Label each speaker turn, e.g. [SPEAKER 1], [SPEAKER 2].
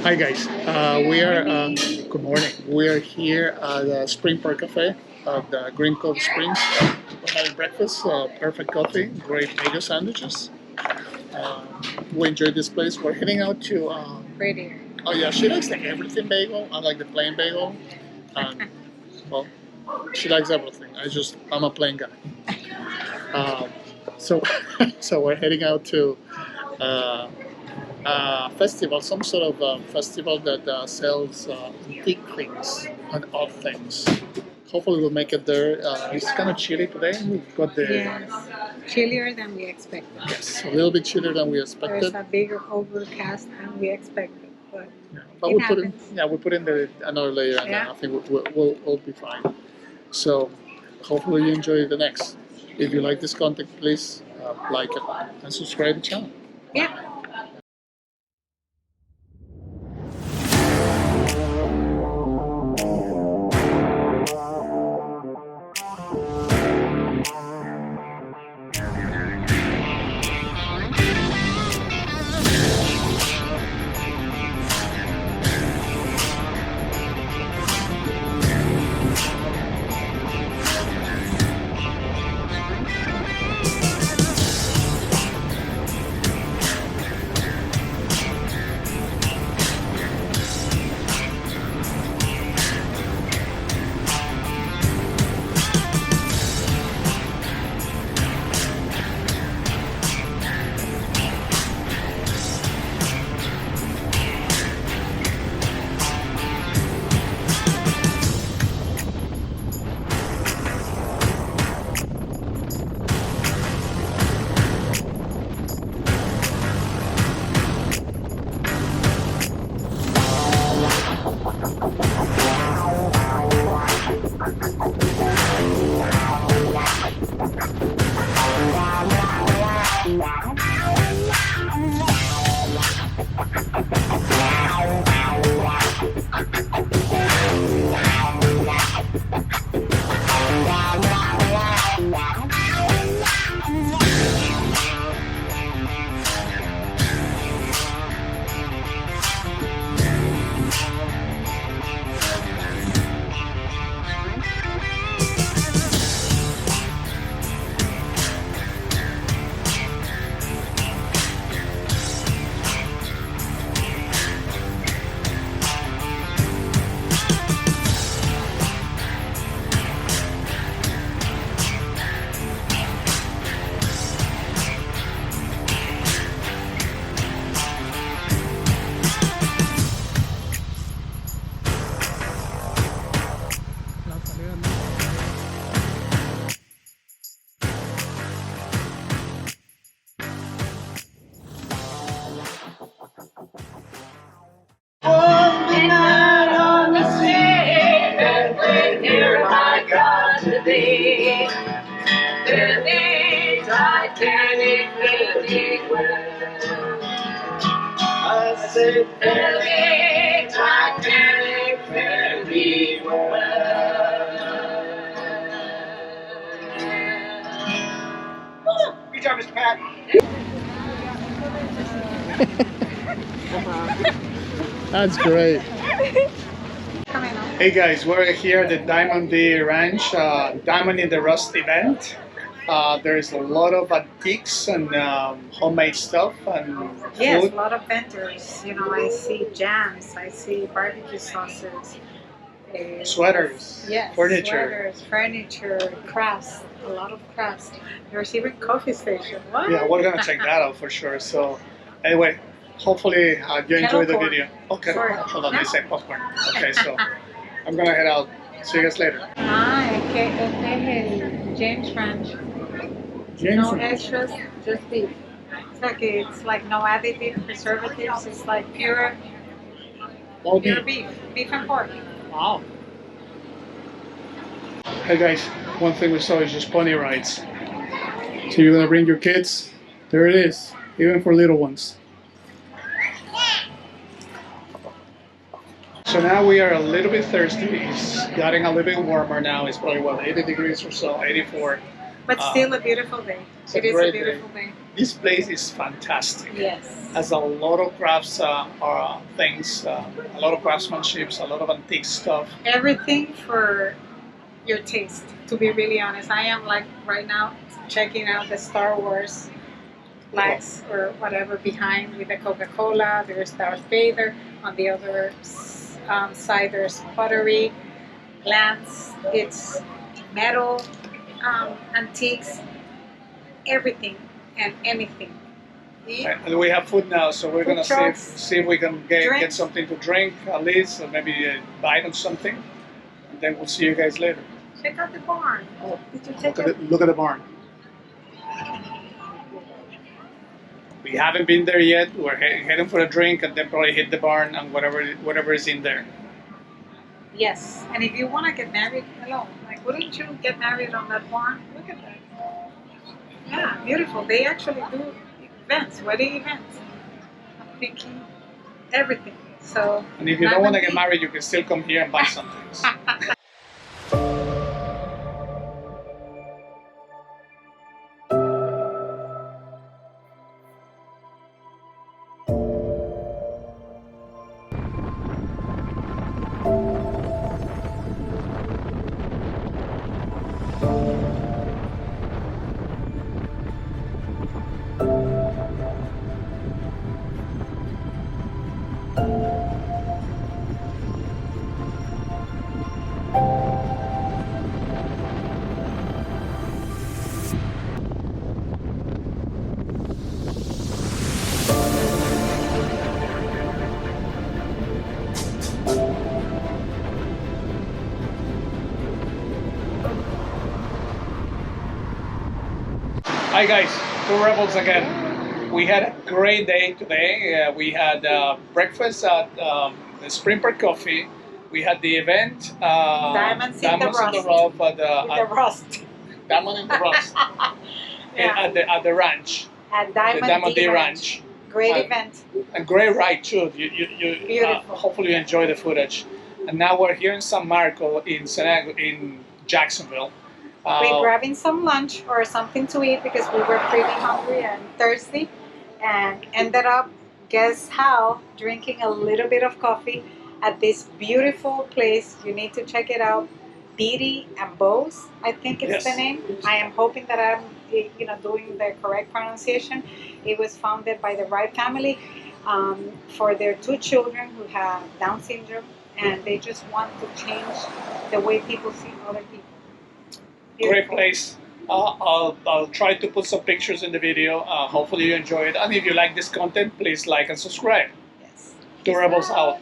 [SPEAKER 1] Hi guys, good morning. We are here at the Spring Park Cafe at the Green Cove Springs. We're having breakfast, perfect coffee, great bagel sandwiches. Um, we enjoyed this place. We're heading out to.
[SPEAKER 2] Prettier.
[SPEAKER 1] Oh yeah, she likes the everything bagel. I like the plain bagel. Um, well, she likes everything. I'm a plain guy. Um, so so we're heading out to. Uh, festival, some sort of festival that sells antique things and odd things. Hopefully, we'll make it there. It's kind of chilly today. We've got the
[SPEAKER 2] Yes, chillier than we expected.
[SPEAKER 1] yes, a little bit chillier than we
[SPEAKER 2] There's
[SPEAKER 1] expected.
[SPEAKER 2] a bigger overcast than we expected, but
[SPEAKER 1] Yeah, but
[SPEAKER 2] it
[SPEAKER 1] we put in
[SPEAKER 2] happens.
[SPEAKER 1] we put in another layer, and
[SPEAKER 2] Yeah.
[SPEAKER 1] I think we'll be fine. So, hopefully, you enjoy the next. If you like this content, please like it and subscribe to the channel.
[SPEAKER 2] Yeah.
[SPEAKER 3] Walking out on the sea and bring here my God to thee. Fill thee, Titanic, fill thee well. I say, fill thee, Titanic, fill thee well. Good job, Mr. Pat.
[SPEAKER 1] That's great.
[SPEAKER 2] Coming up.
[SPEAKER 1] Hey guys, we're here at the Diamond D Ranch, Diamond in the Rust event. There's a lot of antiques and homemade stuff and
[SPEAKER 2] Yes,
[SPEAKER 1] food.
[SPEAKER 2] a lot of vendors. I see jams, I see barbecue sauces,
[SPEAKER 1] Sweaters,
[SPEAKER 2] yes,
[SPEAKER 1] furniture.
[SPEAKER 2] sweaters, furniture, crafts. A lot of crafts. There's even coffee station. What?
[SPEAKER 1] Yeah, we're gonna check that out for sure. So, anyway, hopefully you enjoy the
[SPEAKER 2] Kettle corn.
[SPEAKER 1] video. Okay,
[SPEAKER 2] Sorry.
[SPEAKER 1] hold on, they say popcorn. Okay, so I'm gonna head out. See you guys later.
[SPEAKER 2] Este es el James Ranch. No extras, just beef. It's like no additive preservatives. It's like pure
[SPEAKER 1] All
[SPEAKER 2] beef,
[SPEAKER 1] beef.
[SPEAKER 2] beef and pork.
[SPEAKER 1] Wow. Hey guys, one thing we saw is just pony rides. So you're gonna bring your kids? There it is, even for little ones. So now we are a little bit thirsty. It's getting a little bit warmer now. It's probably 80 degrees or so, 84.
[SPEAKER 2] But still a beautiful day.
[SPEAKER 1] It's a
[SPEAKER 2] It is a
[SPEAKER 1] great
[SPEAKER 2] beautiful day.
[SPEAKER 4] This place is fantastic.
[SPEAKER 2] Yes.
[SPEAKER 4] Has a lot of crafts or things, a lot of craftsmanship, a lot of antique stuff.
[SPEAKER 2] Everything for your taste, to be really honest. I am like right now checking out the Star Wars lights or whatever behind with the Coca-Cola. There's Darth Vader. On the other side, there's pottery, lamps. It's metal, antiques, everything and anything. Eat.
[SPEAKER 4] Right, and we have food now, so we're
[SPEAKER 2] Food
[SPEAKER 4] gonna
[SPEAKER 2] trucks,
[SPEAKER 4] see if we can get
[SPEAKER 2] drinks.
[SPEAKER 4] something to drink at least, or maybe bite on something, and then we'll see you guys later.
[SPEAKER 2] Check out the barn.
[SPEAKER 1] Oh,
[SPEAKER 2] Did you check
[SPEAKER 1] look
[SPEAKER 2] it?
[SPEAKER 1] at it, look at the barn.
[SPEAKER 4] We haven't been there yet. We're heading for a drink, and then probably hit the barn and whatever is in there.
[SPEAKER 2] Yes. And if you want to get married, hello. Like, wouldn't you get married on that barn? Look at that. Yeah, beautiful. They actually do events, wedding events. I'm thinking everything. So.
[SPEAKER 4] And if you don't want to get
[SPEAKER 2] Diamond
[SPEAKER 4] married, you can still come here and buy some things. Hi guys, Two Rebels again. We had a great day today. We had breakfast at the Spring Park Coffee. We had the event,
[SPEAKER 2] Diamonds in the
[SPEAKER 4] Rough at
[SPEAKER 2] the Rust.
[SPEAKER 1] Diamond in the Rust.
[SPEAKER 2] Yeah.
[SPEAKER 4] at the ranch,
[SPEAKER 2] At
[SPEAKER 4] the
[SPEAKER 2] Diamond,
[SPEAKER 4] Diamond
[SPEAKER 2] D
[SPEAKER 4] D
[SPEAKER 2] Ranch.
[SPEAKER 4] Ranch.
[SPEAKER 2] Great
[SPEAKER 4] Uh,
[SPEAKER 2] event.
[SPEAKER 4] A great ride too. You
[SPEAKER 2] Beautiful.
[SPEAKER 4] hopefully you enjoy the footage. And now we're here in San Marco in Jacksonville.
[SPEAKER 2] We're grabbing some lunch or something to eat because we were pretty hungry and thirsty, and ended up, guess how, drinking a little bit of coffee at this beautiful place. You need to check it out. Beatty and Bose, I think it's the
[SPEAKER 4] Yes.
[SPEAKER 2] name. I am hoping that I'm doing the correct pronunciation. It was founded by the Wright family for their two children who have Down syndrome, and they just want to change the way people see other people.
[SPEAKER 4] Great
[SPEAKER 2] Beautiful.
[SPEAKER 4] place. I'll try to put some pictures in the video. Hopefully you enjoy it. And if you like this content, please like and subscribe.
[SPEAKER 2] Yes.
[SPEAKER 4] Two Rebels out.